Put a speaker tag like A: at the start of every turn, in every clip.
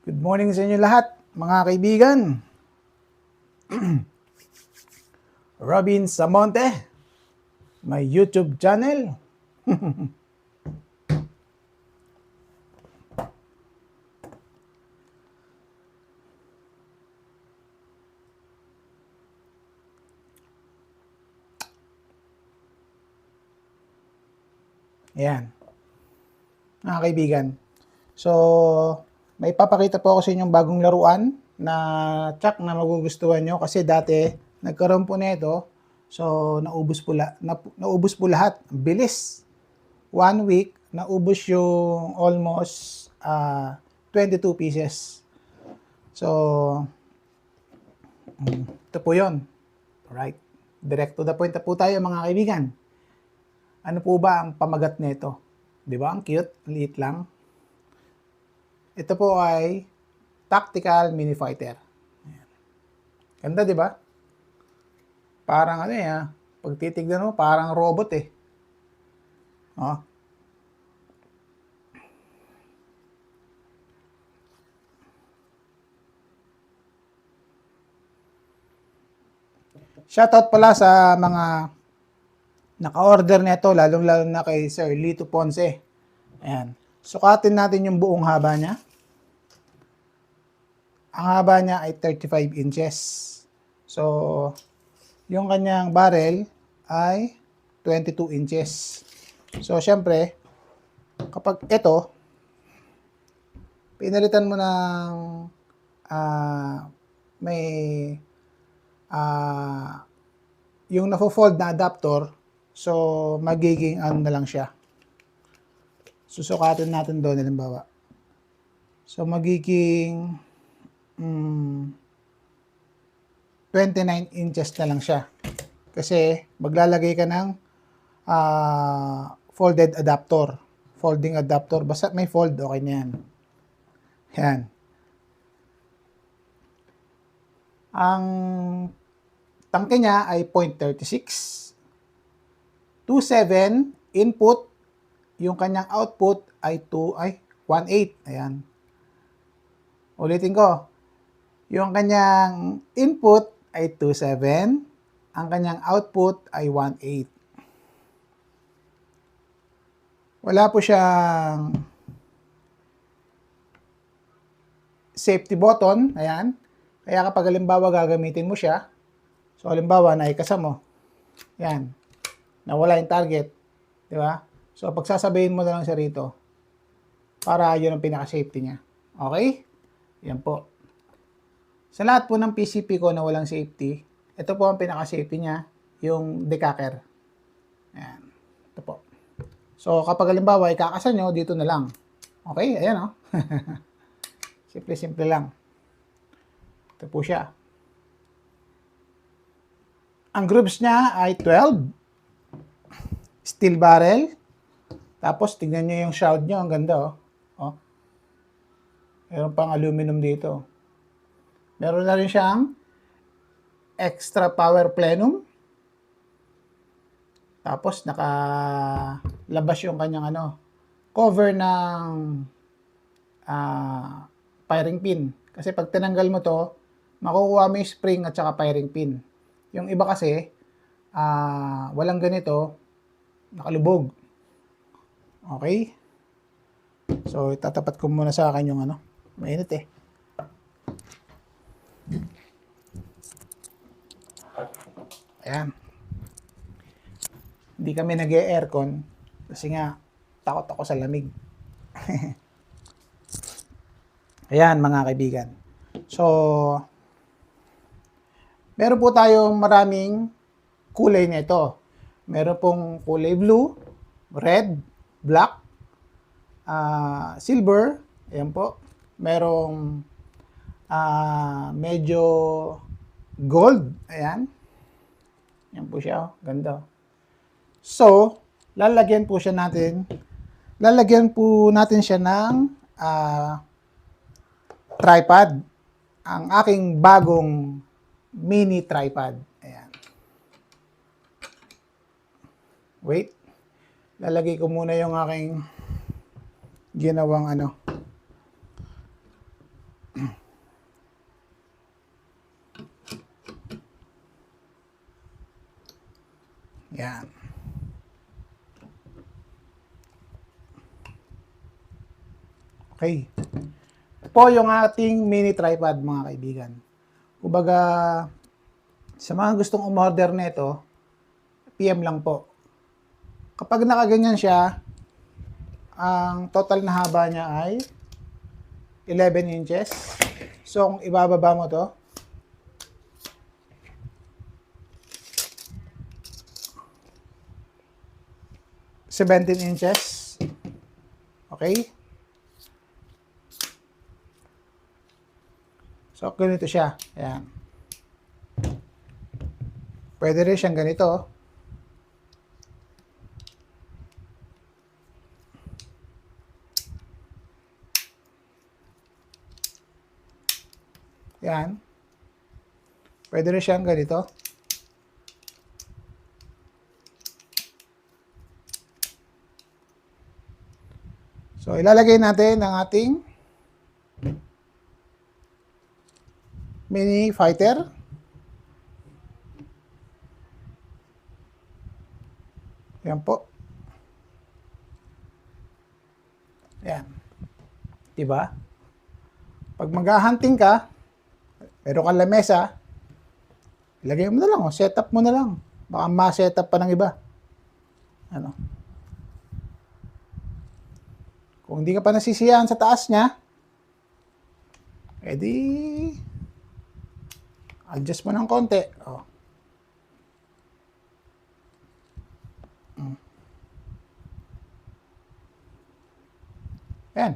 A: Good morning sa inyo lahat, mga kaibigan. Robin Samonte, my YouTube channel. Ayan, mga kaibigan. So, may papakita po ako sa inyong bagong laruan na tsak na magugustuhan nyo kasi dati nagkaroon po nito. So, naubos po lahat. Bilis. 1 week, naubos yung almost 22 pieces. So, ito po yun. Alright. Direct to the point na po tayo, mga kaibigan. Ano po ba ang pamagat nito? Di ba? Ang cute. Liit lang. Ito po ay Tactical Mini Fighter. Ayan. Ganda, di ba? Parang ano eh, pag titignan mo, parang robot eh. Oh. Shoutout pala sa mga naka-order nito, lalong-lalo na kay Sir Lito Ponce. Ayan. Sukatin natin yung buong haba niya. Ang haba niya ay 35 inches. So, yung kanyang barrel ay 22 inches. So, syempre, kapag ito, pinalitan mo ng may yung nafo-fold na adapter, so magiging ano na lang siya. Susukatin natin doon, halimbawa. So magiging 29 inches na lang siya. Kasi maglalagay ka ng folded adapter. Folding adapter. Basta may fold, okay na yan. Yan. Ang tangke niya ay 0.36. 2.7 input. Yung kanyang output ay 1.8. Ayan. Ulitin ko. Yung kanyang input ay 2.7. Ang kanyang output ay 1.8. Wala po siyang safety button. Ayan. Kaya kapag halimbawa gagamitin mo siya, so halimbawa naikasa mo, yan, nawala yung target, di ba? So pagsasabihin mo na lang siya rito, para yun ang pinaka-safety niya. Okay? Yan po. Sa lahat po ng PCP ko na walang safety, ito po ang pinaka-safety niya, yung decacker. Ayan. Ito po. So kapag halimbawa ikakasa nyo, dito na lang. Okay? Ayan o. Simple-simple lang. Ito po siya. Ang grooves niya ay 12. Steel barrel. Tapos, tignan nyo yung shroud nyo. Ang ganda, oh. Oh. Meron pang aluminum dito. Meron na rin siyang extra power plenum. Tapos, nakalabas yung kanyang cover ng firing pin. Kasi pag tinanggal mo to, makukuha mo yung spring at saka firing pin. Yung iba kasi, walang ganito, nakalubog. Okay? So, itatapat ko muna sa akin yung mainit eh. Ayan. Hindi kami nag-e-aircon kasi nga, takot ako sa lamig. Ayan, mga kaibigan. So, meron po tayong maraming kulay nito. Meron pong kulay blue, red, black, silver. Ayan po. Merong medyo gold. Ayan. Ayan po siya. Ganda. So, lalagyan po natin siya ng tripod. Ang aking bagong mini tripod. Ayan. Wait. Lalagay ko muna yung aking ginawang Yan. Okay. Po yung ating mini tripod, mga kaibigan. Kumbaga, sa mga gustong umorder nito, PM lang po. Kapag nakaganyan siya, ang total na haba niya ay 11 inches. So, kung ibababa mo to, (17 inches). Okay? So, ganito siya. Ayan. Pwede rin siyang ganito. Yan. Pwede rin siyang ganito. So, ilalagay natin ang ating mini fighter. Yan po. Yan. Diba? Pag mag-hunting ka, meron kang lamesa, ilagay mo na lang, setup mo na lang. Baka ma-setup pa ng iba. Ano? Kung hindi ka pa nasisiyahan sa taas niya, edi adjust mo ng konti. Oh. Yan.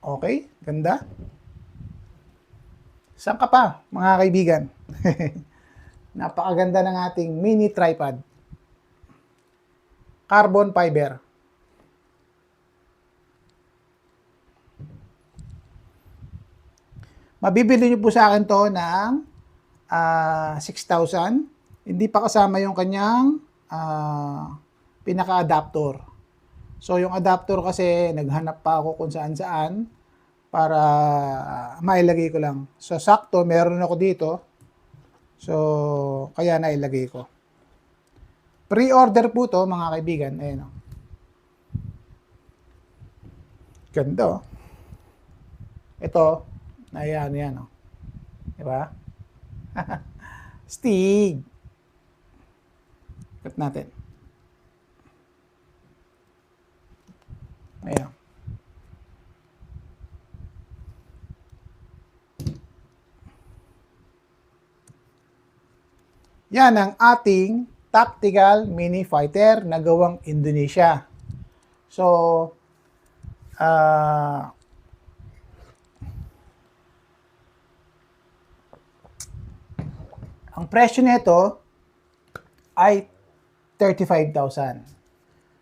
A: Okay, ganda. Saan ka pa, mga kaibigan? Napakaganda ng ating mini tripod. Carbon fiber. Mabibili nyo po sa akin to ng 6,000. Hindi pa kasama yung kanyang pinaka-adapter. So, yung adapter kasi, naghanap pa ako kung saan-saan para mailagay ko lang. So, sakto, meron ako dito. So, kaya nailagay ko. Pre-order po to, mga kaibigan. Ayan o. Ganda o. Ito, ayan, yan o. Diba? Stig. Cut natin. Ayan. Yan ang ating tactical mini fighter na gawang Indonesia. So, ang presyo nito ay 35,000.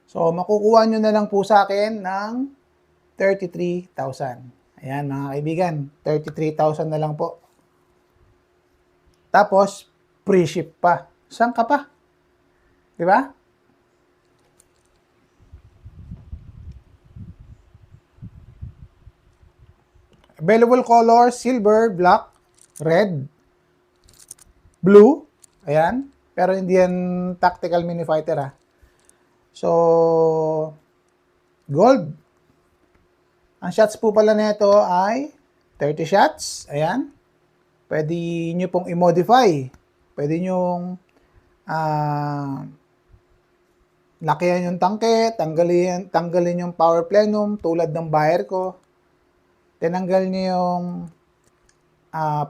A: So, makukuha nyo na lang po sa akin ng 33,000. Ayan, mga kaibigan, 33,000 na lang po. Tapos, free ship pa. Saan ka pa? Di ba? Available color, silver, black, red, blue. Ayan. Pero hindi yan tactical mini fighter ha. So, gold. Ang shots po pala nito ay 30 shots. Ayan. Pwede nyo pong i-modify. Pwede nyo lakihan yung tangke, tanggalin yung power plenum tulad ng buyer ko. Tinanggal nyo yung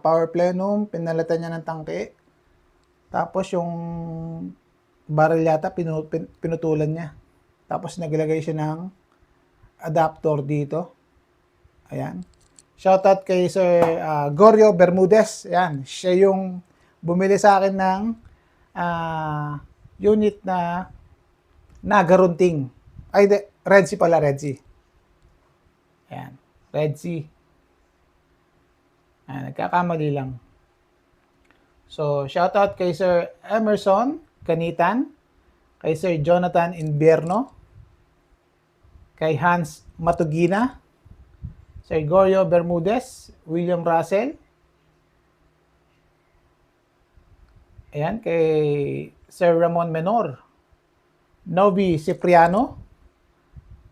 A: power plenum, pinalitan niya ng tangke. Tapos yung barrel yata pinutulan niya. Tapos naglagay siya ng adapter dito. Ayan. Shoutout kay Sir Gorio Bermudez. Ayan. Siya yung bumili sa akin ng unit na nagarunting. Ay, Red Sea pala, Red Sea. Ayan. Red Sea. Ayan, nagkakamali lang. So, shoutout kay Sir Emerson Canitan, kay Sir Jonathan Invierno, kay Hans Matugina, Sir Gorio Bermudez, William Russell, Ayan, kay Sir Ramon Menor. Novi Cipriano.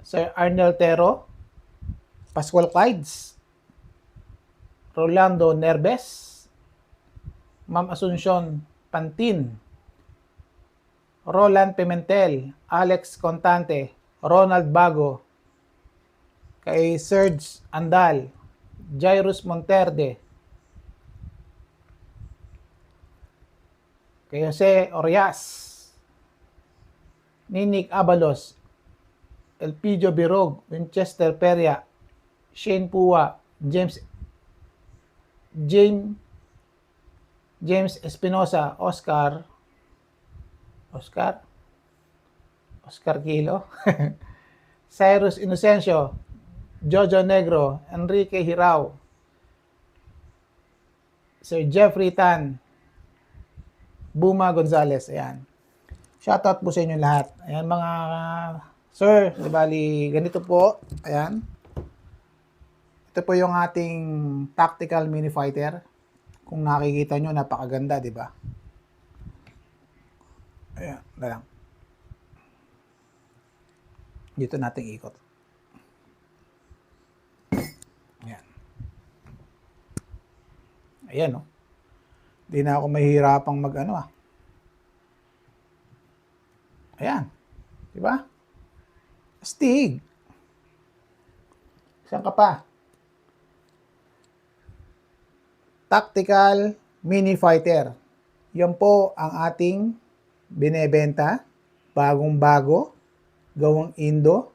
A: Sir Arnel Tero. Pascual Quides. Rolando Nerbes. Ma'am Asuncion Pantin. Roland Pimentel. Alex Contante. Ronald Bago. Kay Serge Andal. Jairus Monterde. Kay Jose Orias. Ninik Abalos. Elpidio Birog. Winchester Peria. Shane Pua. James Espinosa. Oscar Kilo. Cyrus Inocencio. Jojo Negro. Enrique Hirao. Sir Jeffrey Tan. Buma Gonzales. Ayan. Shoutout po sa inyo lahat. Ayan mga sir, di bali, ganito po. Ayan. Ito po yung ating tactical mini fighter. Kung nakikita nyo, napakaganda, di ba? Ayan, lang. Dito nating ikot. Ayan. Ayan, no? Hindi na ako mahihirapang mag-ano, ah. Ayan. Di ba? Astig. Saan ka pa? Tactical mini fighter. Yan po ang ating binebenta. Bagong-bago. Gawang Indo.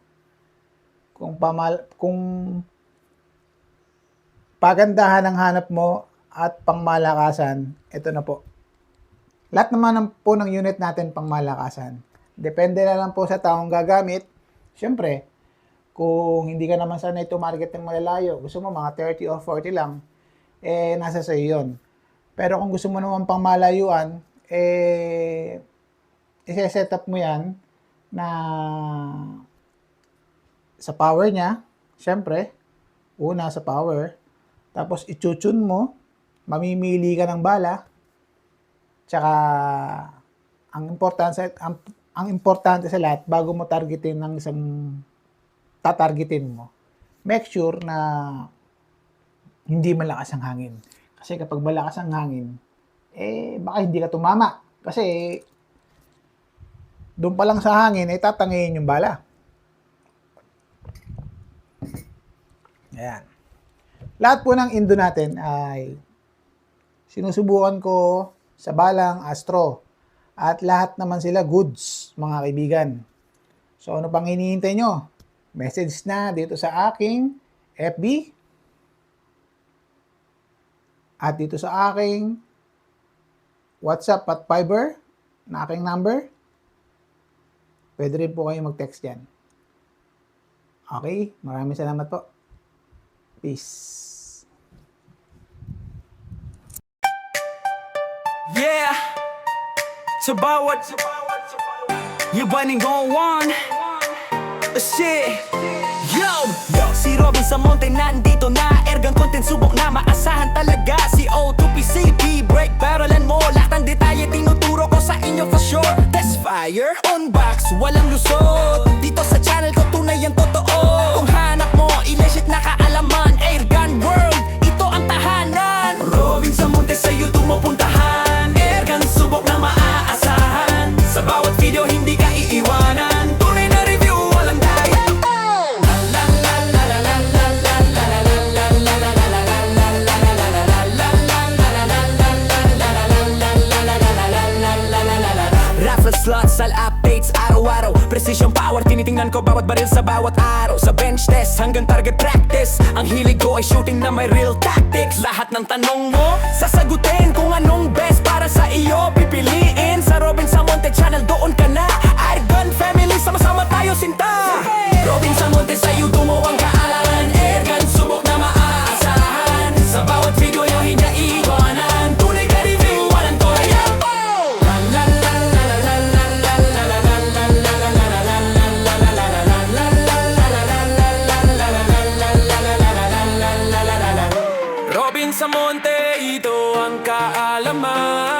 A: Kung pagandahan ang hanap mo at pangmalakasan, ito na po. Lahat naman po ng unit natin pangmalakasan. Depende na lang po sa taong gagamit. Siyempre, kung hindi ka naman sanay to-market ng malalayo, gusto mo mga 30 o 40 lang, nasa sa'yo yun. Pero kung gusto mo naman pang malayuan, i-set up mo yan na sa power niya, siyempre, una sa power, tapos i-tune mo, mamimili ka ng bala, tsaka ang importante sa lahat, bago mo targetin ng isang tatargetin mo, make sure na hindi malakas ang hangin. Kasi kapag malakas ang hangin, baka hindi ka tumama. Kasi doon pa lang sa hangin, tatangayin yung bala. Ayan. Lahat po ng Indo natin ay sinusubukan ko sa balang Astro. At lahat naman sila goods, mga kaibigan. So, ano pang hinihintay nyo? Message na dito sa aking FB. At dito sa aking WhatsApp at Viber na aking number. Pwede rin po kayo mag-text dyan. Okay? Maraming salamat po. Peace.
B: Yeah! Sa bawat yabaning gawan shit. Yo! Si Robin sa Monte nandito na. Ergang content subok na maasahan talaga. Si O2PC break paralan mo. Lahat ng detalye tinuturo ko sa inyo for sure. Test fire, on box, walang lusot. Dito sa channel ko tunay ang totoo. Kung hanap mo, ileshit na kaalaman. Airgun World, ito ang tahanan. Robin sa Monte sa YouTube mo puntahan. Ergang subok na maaasahan. Sa bawat video hindi ka iiwanan. Tunay na review, walang daya. Raffle slots, all updates, araw-araw. Precision power, tinitingnan ko bawat baril sa bawat araw. Sa bench test hanggang target practice, ang hilig ko ay shooting na may real tactics. Lahat ng tanong mo, sasagutin kung anong best para sa iyo. Pipiliin sa Robin sa Monte channel, doon ka na. Airgun family, sama-sama tayo sinta. Robin sa Monte sa YouTube mo ang kaalaman. Airgun subok na maaasahan. Sa bawat video yung hindi iiwanan. Tunay ka review, walang toya. Robin sa Monte, ito ang kaalaman.